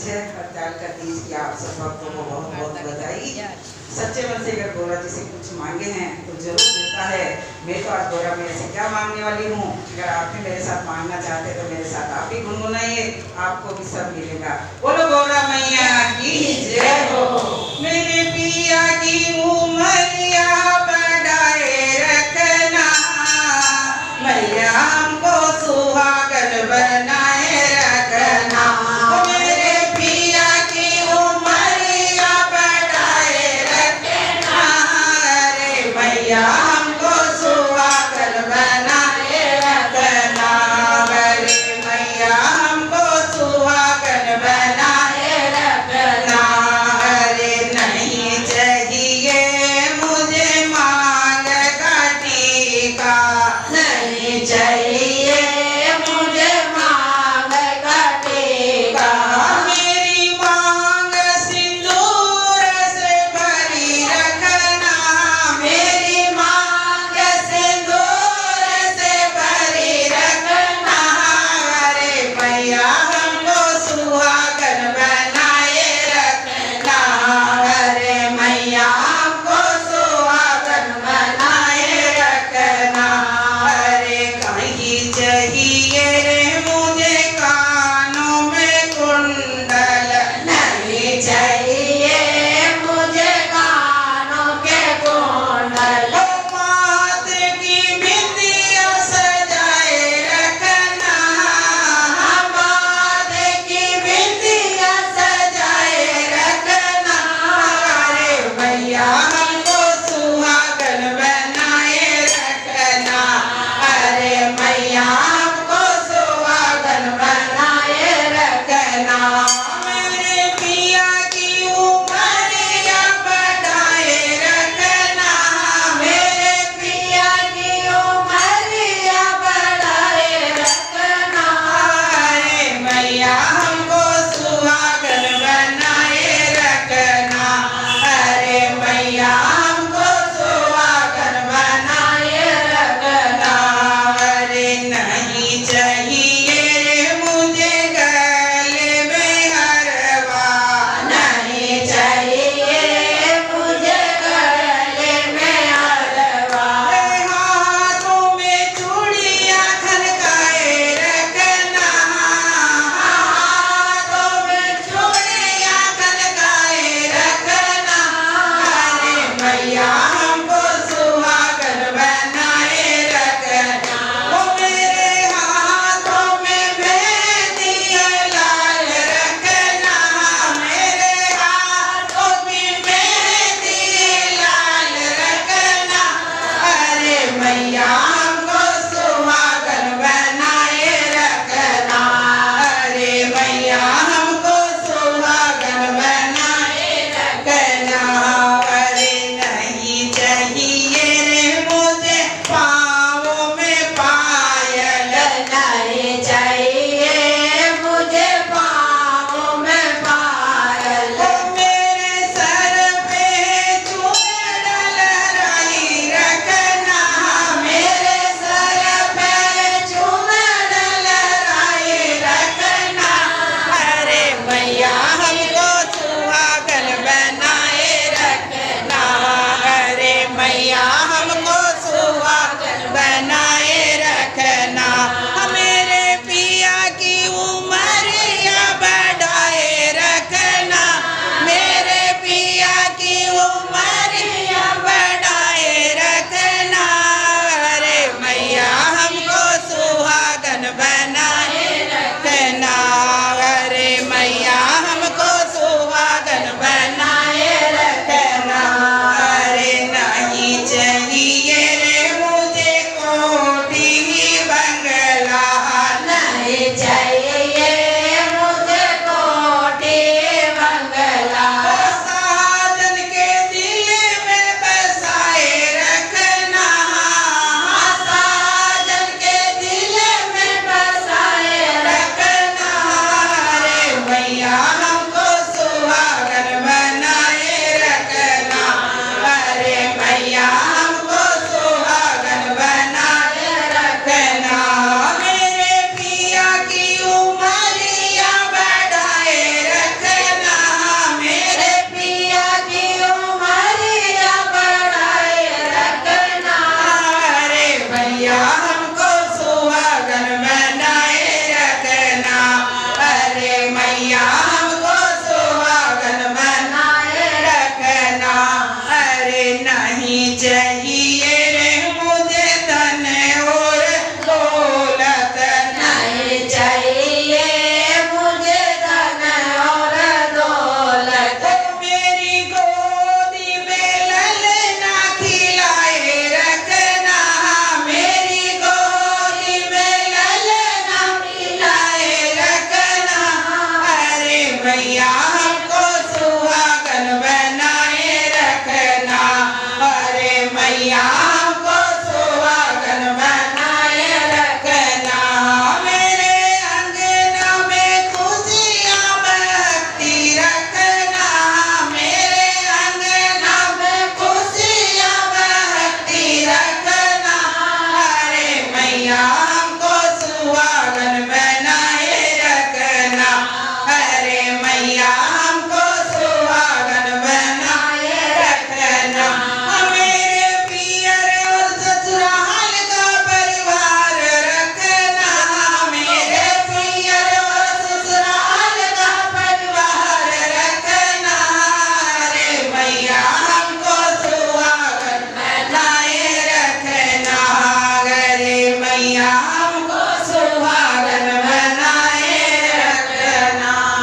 है, हड़ताल का तीज की आप सब भक्तों को बहुत बहुत बधाई। सच्चे मन से अगर गौरा जी से कुछ मांगे हैं तो जरूर मिलता है। मैं तो आज गौरा मैया से क्या मांगने वाली हूँ, अगर आप भी मेरे साथ मांगना चाहते तो मेरे साथ आप भी गुनगुनाइए, आपको भी सब मिलेगा। बोलो गौरा मैया की जय हो। मेरे पिया की उमरिया बढ़ाए रखना, मैया हमको सुहागन बनाए रखना। मेरे पिया की उमरिया बढ़ाए रखना, अरे मैया हमको सुहागन बनाए रखना, अरे मैया हमको सुहागन बनाए रखना। अरे नहीं चाहिए मुझे मांग का टीका, नहीं चाहिए मुझे मांग का टीका। मेरी मांग सिंदूर से भरी रखना, मेरी मांग सिंदूर से भरी रखना, अरे मैया हमको सुहागन बनाए रखना, अरे मैया हमको सुहागन बनाए रखना। अरे कहीं चाहिए मुझे कानों में कुंडल, नहीं चाहिए मुझे कानों के कुंडल। माथे की बिंदिया सजाए रखना, माथे की बिंदिया सजाए रखना, अरे मैया हमको सुहागन बनाए रखना, अरे मैया हमको सुहागन बनाए रखना। मेरे पिया की उमरिया बढ़ाए रखना, मेरे पिया की उमरिया बढ़ाए रखना, अरे मैया हमको सुहागन बनाए रखना, अरे मैया हमको सुहागन बनाए रखना। अरे नहीं चाहिए मुझे गले में हरवा, नहीं चाहिए मुझे गले में हरवा। हाथों में चूड़ियां खनकाए रखना, हाथों में चूड़ियां खनकाए रखना, अरे मैया हमको सुहागन बनाए रखना। ओ मेरे हाथों में मेहंदी लाल रखना, मेरे हाथों में मेहंदी लाल रखना, अरे मैया हमको सुहागन बनाए रखना, अरे मैया हमको सुहागन बनाए रखना। अरे नहीं चाहिए मुझे पाँवों में पायल, नहीं चाहिए मुझे पाँवों में पायल। मेरे सर पे चूड़न लहराई रखना, मेरे सर पे चूड़न लहराई रखना, अरे मैया हमको सुहागन बनाए रखना, अरे मैया हमको सुहागन बनाए रखना। मेरे पिया की उमरिया बढ़ाए रखना, मेरे पिया की उमरिया बढ़ाए रखना, अरे मैया हमको सुहागन बनाए रखना, अरे मैया हमको सुहागन बनाए रखना। अरे नहीं चाहिए मुझे कोठी बंगला, नहीं चाहिए मुझे कोठी बंगला। साजन के दिल में बसाए रखना, साजन के दिल में बसाए रखना, अरे मैया हमको सुहागन बनाए रखना, अरे मैया हमको जिए